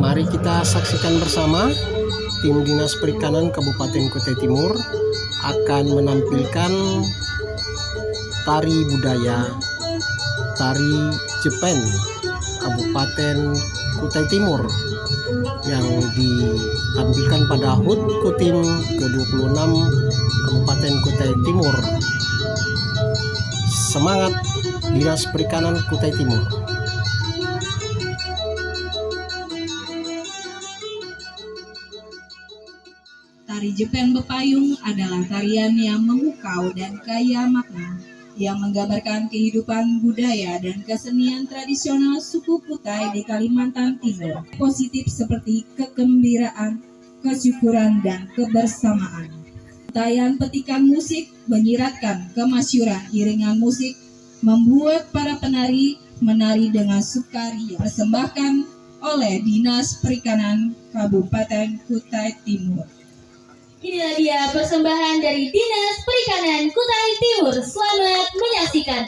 Mari kita saksikan bersama. Tim Dinas Perikanan Kabupaten Kutai Timur akan menampilkan tari budaya tari Jepen Kabupaten Kutai Timur yang ditampilkan pada HUT Kotim ke-26 Kabupaten Kutai Timur. Semangat Dinas Perikanan Kutai Timur. Tari Jepen Bepayung adalah tarian yang memukau dan kaya makna, yang menggambarkan kehidupan budaya dan kesenian tradisional suku Kutai di Kalimantan Timur. Positif seperti kegembiraan, kesyukuran, dan kebersamaan. Tarian petikan musik menyiratkan kemasyuran iringan musik, membuat para penari menari dengan sukaria. Persembahkan oleh Dinas Perikanan Kabupaten Kutai Timur. Inilah dia persembahan dari Dinas Perikanan Kutai Timur. Selamat menyaksikan.